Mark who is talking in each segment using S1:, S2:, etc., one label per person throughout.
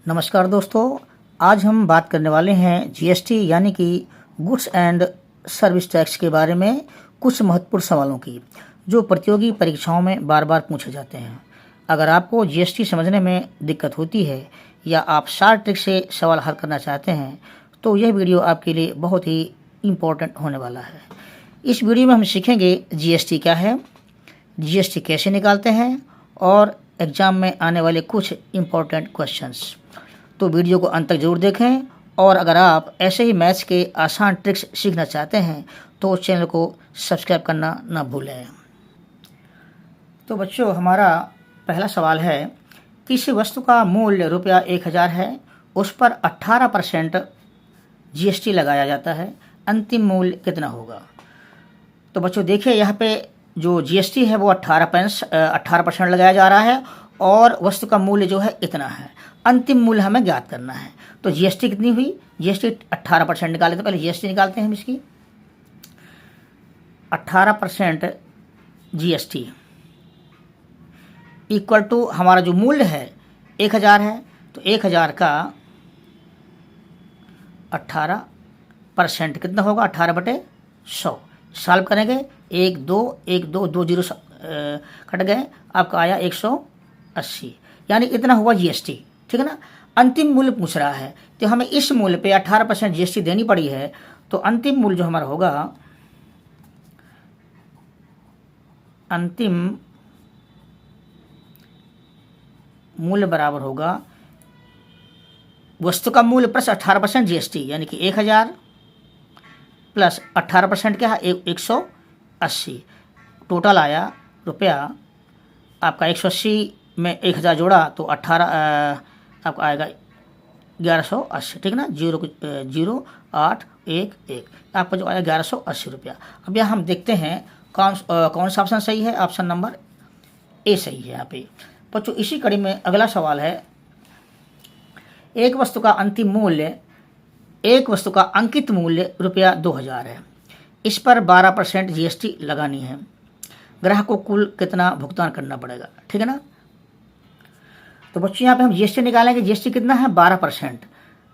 S1: नमस्कार दोस्तों, आज हम बात करने वाले हैं जीएसटी यानी कि गुड्स एंड सर्विस टैक्स के बारे में कुछ महत्वपूर्ण सवालों की जो प्रतियोगी परीक्षाओं में बार बार पूछे जाते हैं। अगर आपको जीएसटी समझने में दिक्कत होती है या आप शॉर्ट ट्रिक से सवाल हल करना चाहते हैं तो यह वीडियो आपके लिए बहुत ही इम्पोर्टेंट होने वाला है। इस वीडियो में हम सीखेंगे जीएसटी क्या है, जीएसटी कैसे निकालते हैं और एग्ज़ाम में आने वाले कुछ इम्पोर्टेंट क्वेश्चंस। तो वीडियो को अंत तक जरूर देखें और अगर आप ऐसे ही मैथ्स के आसान ट्रिक्स सीखना चाहते हैं तो चैनल को सब्सक्राइब करना ना भूलें। तो बच्चों, हमारा पहला सवाल है, किसी वस्तु का मूल्य रुपया 1000 है, उस पर 18% जीएसटी लगाया जाता है, अंतिम मूल्य कितना होगा? तो बच्चों देखिए, यहाँ पे जो जीएसटी है वो 18% लगाया जा रहा है और वस्तु का मूल्य जो है इतना है। अंतिम मूल्य हमें ज्ञात करना है। तो जीएसटी कितनी हुई? जीएसटी 18% निकाले। तो पहले जीएसटी निकालते हैं हम इसकी। 18% जीएसटी इक्वल टू हमारा जो मूल्य है 1000 है, तो 1000 का 18% कितना होगा? 18/100। सॉल्व करेंगे, 1 2 1 2 2 जीरो कट गए, आपका आया 180, यानी इतना हुआ जीएसटी। ठीक है ना। अंतिम मूल्य पूछ रहा है तो हमें इस मूल्य पे 18% जीएसटी देनी पड़ी है। तो अंतिम मूल्य जो हमारा होगा, अंतिम मूल्य बराबर होगा वस्तु का मूल्य प्लस 18% जीएसटी, यानी कि 1000 प्लस 18% क्या है? 180। टोटल आया रुपया आपका 180 में 1000 जोड़ा तो 18 आपका आएगा 1180। ठीक है ना। 00811 आपका जो आया 1180 रुपया। अब यहाँ हम देखते हैं कौन सा ऑप्शन सही है। ऑप्शन नंबर ए सही है यहाँ पे। बच्चों इसी कड़ी में अगला सवाल है, एक वस्तु का अंकित मूल्य रुपया 2000 है, इस पर 12% जीएसटी लगानी है, ग्राहक को कुल कितना भुगतान करना पड़ेगा? ठीक है ना। तो बच्चों यहाँ पे हम जीएसटी निकालेंगे। जीएसटी कितना है? 12%।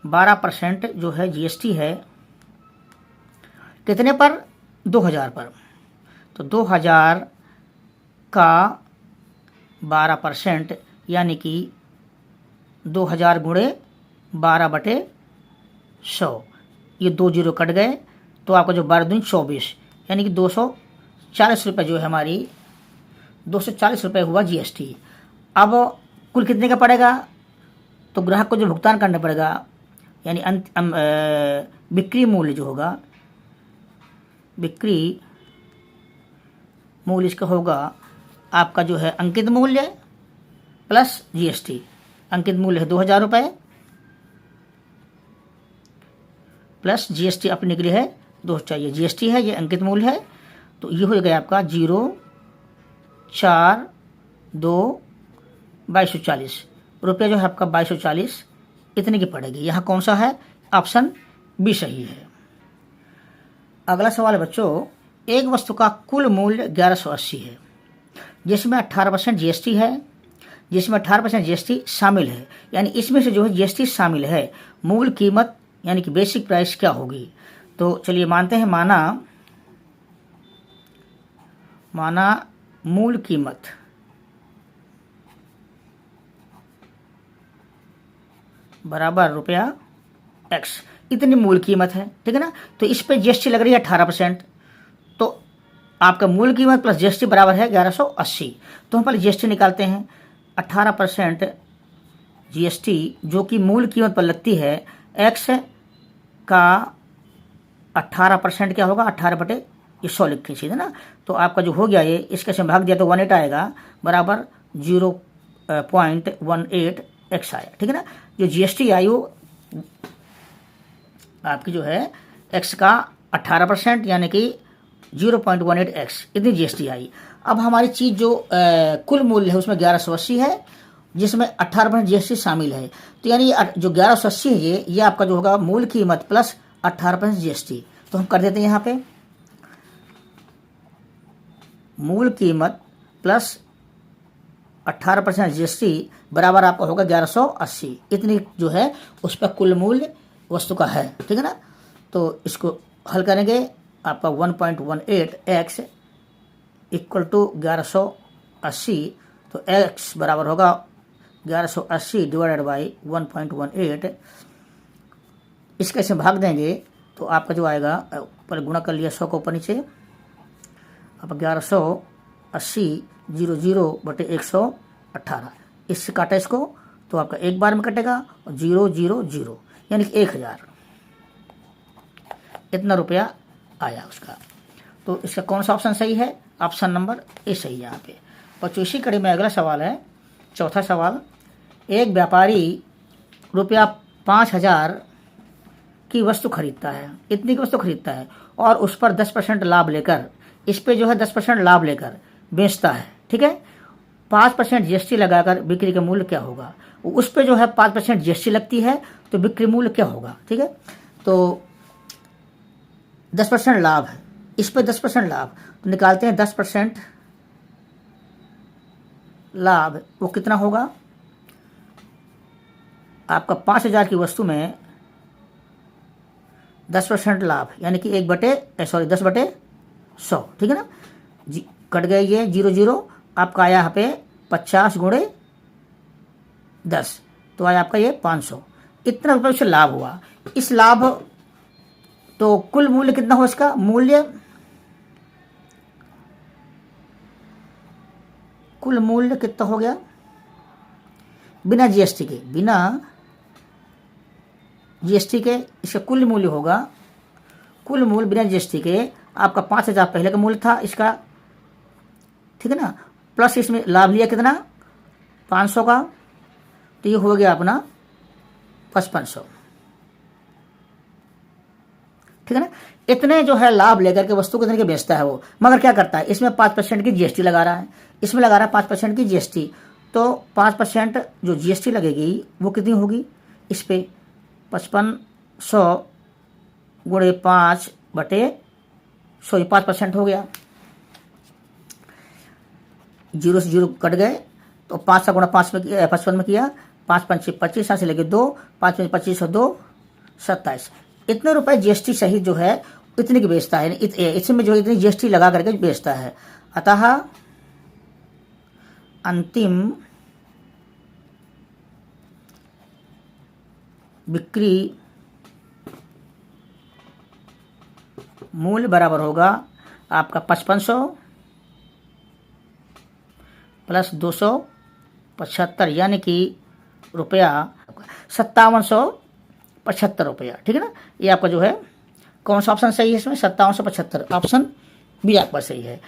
S1: 12% जो है जीएसटी है कितने पर? 2000 पर। तो 2000 का 12% यानी कि 2000 गुणे 12/100, ये 2 जीरो कट गए तो आपका जो 12 दूनी 24, यानी कि 240 रुपये जो है हमारी 240 रुपये हुआ जीएसटी। अब कुल कितने का पड़ेगा? तो ग्राहक को जो भुगतान करना पड़ेगा, यानी बिक्री मूल्य जो होगा, बिक्री मूल्य इसका होगा आपका जो है अंकित मूल्य प्लस जीएसटी। अंकित मूल्य है 2000 रुपये प्लस जीएसटी अपनी निकली है 2 चाहिए, जीएसटी है, ये अंकित मूल्य है। तो ये हो गया आपका 04240 रुपये जो है आपका 2240 इतने की पड़ेगी। यहाँ कौन सा है? ऑप्शन बी सही है। अगला सवाल है बच्चों, एक वस्तु का कुल मूल्य 1180 है, जिसमें 18% जीएसटी है, जिसमें 18% जीएसटी शामिल है, यानी इसमें से जो है जीएसटी शामिल है, मूल कीमत यानी कि बेसिक प्राइस क्या होगी? तो चलिए मानते हैं, माना मूल कीमत बराबर रुपया x, इतनी मूल कीमत है। ठीक है ना। तो इस पे जीएसटी लग रही है 18%, तो आपका मूल कीमत प्लस जीएसटी बराबर है 1180। तो हम पहले जीएसटी निकालते हैं। 18% जीएसटी जो कि मूल कीमत पर लगती है, x का 18% क्या होगा? 18/100 लिखी चीज़ है ना। तो आपका जो हो गया ये, इसके से भाग दिया तो 18 आएगा, बराबर 0.18x आया। ठीक है ना। जो जीएसटी आई वो आपकी जो है x का 18% यानी कि 0.18x, इतनी जीएसटी आई। अब हमारी चीज़ जो कुल मूल्य है उसमें 1180 है, जिसमें 18% जीएसटी शामिल है। तो यानी जो 1180 है ये आपका जो होगा मूल कीमत प्लस 18% जीएसटी। तो हम कर देते हैं यहाँ पे मूल कीमत प्लस 18% GST बराबर आपका होगा 1180। इतनी जो है उस पर कुल मूल्य वस्तु का है, ठीक है ना। तो इसको हल करेंगे, आपका 1.18x इक्वल टू 1180, तो x बराबर होगा 1180 डिवाइडेड बाई 1.18। इसके ऐसे भाग देंगे तो आपका जो आएगा, पर गुणा कर लिया 100 को ऊपर नीचे, अब 1180 00/118, इससे काटा इसको तो आपका एक बार में कटेगा और 000 यानी कि 1000, इतना रुपया आया उसका। तो इसका कौन सा ऑप्शन सही है? ऑप्शन नंबर ए सही है यहाँ पे। और इसी कड़ी में अगला सवाल है, चौथा सवाल। एक व्यापारी रुपया 5000 की वस्तु खरीदता है, इतनी की वस्तु खरीदता है और उस पर 10% लाभ लेकर, इस पे जो है 10% लाभ लेकर बेचता है, ठीक है। 5% GST लगाकर बिक्री का मूल्य क्या होगा? उस पे जो है 5% GST लगती है, तो बिक्री मूल्य क्या होगा, ठीक है। तो 10% लाभ है, इस पे 10% लाभ, तो निकालते हैं 10% लाभ, वो कितना होगा? आपका 5000 की वस्तु में 10% लाभ यानी कि 10/100, ठीक है ना। कट गए ये 00, आपका आया यहाँ पे 50 × 10, तो आया आपका ये 500। इतना रुपये उससे लाभ हुआ। इस लाभ, तो कुल मूल्य कितना हो इसका? कुल मूल्य कितना हो गया बिना GST के? बिना GST के इसका कुल मूल्य होगा, कुल मूल्य बिना GST के आपका 5000 पहले का मूल्य था इसका, ठीक है ना, प्लस इसमें लाभ लिया कितना? 500 का, तो ये हो गया अपना 5500, ठीक है ना। इतने जो है लाभ लेकर के वस्तु कितने के बेचता है वो, मगर क्या करता है, इसमें 5% की GST लगा रहा है, इसमें लगा रहा है 5% की GST, तो 5% जो GST लगेगी वो कितनी होगी इस पे? 5500 × 5/100 हो गया। 0 से 0 कट गए, तो 5 × 5 में 55 में किया, 5 × 5 = 25, यहाँ से लेके 2, 5 में 25 और 2 27। इतने रुपए GST सहित जो है इतने की बेचता है, इसमें जो इतनी GST लगा करके बेचता है। अतः अंतिम बिक्री मूल्य बराबर होगा आपका 5500 प्लस 275 यानी कि रुपया 5775 रुपया, ठीक है ना। ये आपका जो है कौन सा ऑप्शन सही है इसमें? 5775, ऑप्शन बी आपका सही है।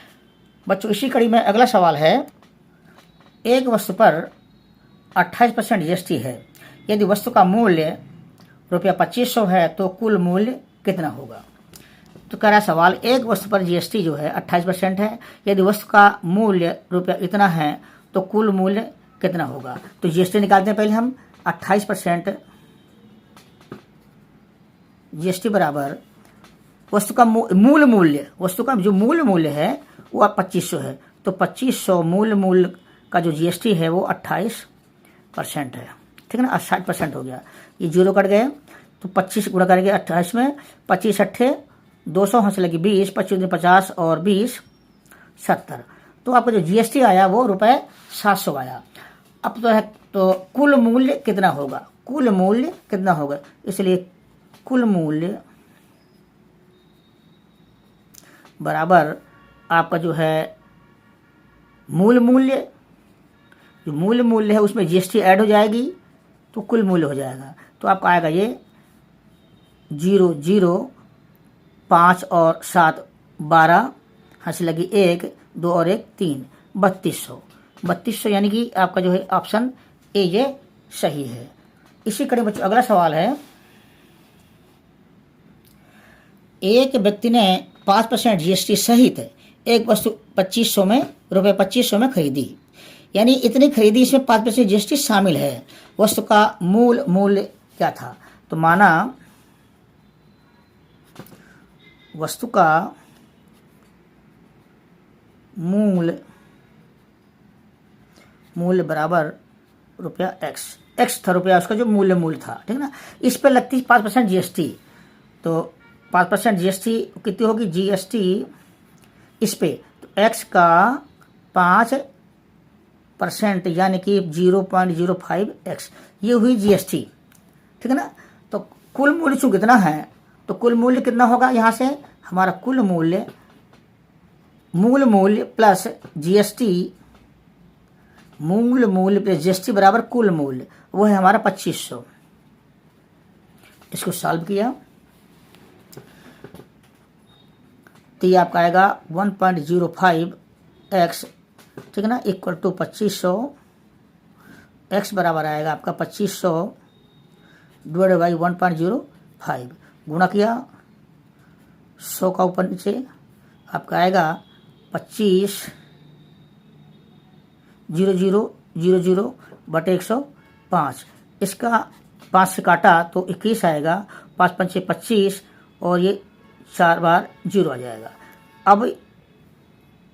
S1: बच्चों इसी कड़ी में अगला सवाल है, एक वस्तु पर 28% GST है, यदि वस्तु का मूल्य रुपया 2500 है तो कुल मूल्य कितना होगा? तो कह रहा सवाल, एक वस्तु पर GST जो है 28% है, यदि वस्तु का मूल्य रुपया इतना है तो कुल मूल्य कितना होगा? तो GST निकालते हैं पहले हम। 28% GST बराबर वस्तु का मूल मूल्य, वस्तु का जो मूल मूल्य है वो 2500 है, तो 2500 मूल मूल्य का जो GST है वो 28% है, ठीक है ना। 60% हो गया, ये 0 कट गए, तो 25 गुणा करेंगे 28 में, 25 अट्ठे 200, हंस लगी 20, 25 50 और 20 70, तो आपका जो GST आया वो ₹700 आया। अब तो है, तो कुल मूल्य कितना होगा? कुल मूल्य कितना होगा? इसलिए कुल मूल्य बराबर आपका जो है मूल मूल्य, जो मूल मूल्य है उसमें GST ऐड हो जाएगी तो कुल मूल्य हो जाएगा। तो आपका आएगा ये 0 0 5 और 7 12, हंसी लगी 1 2 और 1 3, 3200 यानी कि आपका जो है ऑप्शन ए ये सही है। इसी कड़ी बच्चों अगला सवाल है, एक व्यक्ति ने 5% GST सहित एक वस्तु 2500 में खरीदी, यानी इतनी खरीदी, इसमें 5% GST शामिल है, वस्तु का मूल मूल्य क्या था? तो माना वस्तु का मूल मूल्य बराबर रुपया एक्स था रुपया, उसका जो मूल्य था, ठीक है ना। इस पर लगती 5% GST, तो 5% GST कितनी होगी GST इस पे, तो एक्स का 5% यानी कि 0.05x ये हुई GST, ठीक है ना। तो कुल मूल्य चूंकि कितना है, तो कुल मूल्य कितना होगा, यहाँ से हमारा कुल मूल्य मूल्य प्लस GST, मूल्य प्लस GST बराबर कुल मूल्य, वो है हमारा 2500। इसको सॉल्व किया तो ये आपका आएगा 1.05x, ठीक है ना, इक्वल टू 2500। x बराबर आएगा आपका 2500 डिवाइडेड बाई 1.05, गुणा किया 100 का ऊपर नीचे, आपका आएगा 25,000,000 बटे 105। इसका 5 से काटा तो 21 आएगा, 5 पंचे 25 और ये 4 बार 0 आ जाएगा। अब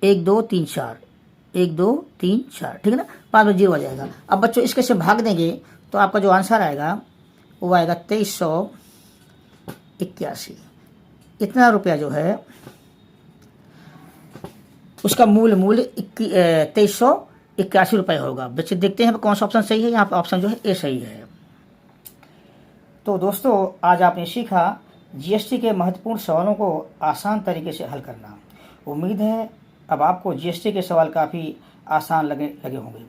S1: 1 2 3 4, 1 2 3 4, ठीक है ना, 5 में 0 आ जाएगा। अब बच्चों इसके से भाग देंगे तो आपका जो आंसर आएगा वो आएगा 2381। इतना रुपया जो है उसका मूल्य 2381 रुपये होगा। बच्चे देखते हैं कौन सा ऑप्शन सही है। यहाँ पर ऑप्शन जो है ए सही है। तो दोस्तों आज आपने सीखा GST के महत्वपूर्ण सवालों को आसान तरीके से हल करना। उम्मीद है अब आपको GST के सवाल काफ़ी आसान लगे होंगे।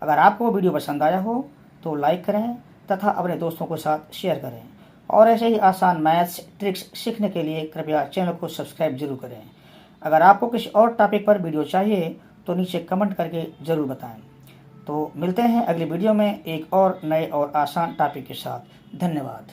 S1: अगर आपको वीडियो पसंद आया हो तो लाइक करें तथा अपने दोस्तों के साथ शेयर करें, और ऐसे ही आसान मैथ्स ट्रिक्स सीखने के लिए कृपया चैनल को सब्सक्राइब जरूर करें। अगर आपको किसी और टॉपिक पर वीडियो चाहिए तो नीचे कमेंट करके ज़रूर बताएं। तो मिलते हैं अगली वीडियो में एक और नए और आसान टॉपिक के साथ। धन्यवाद।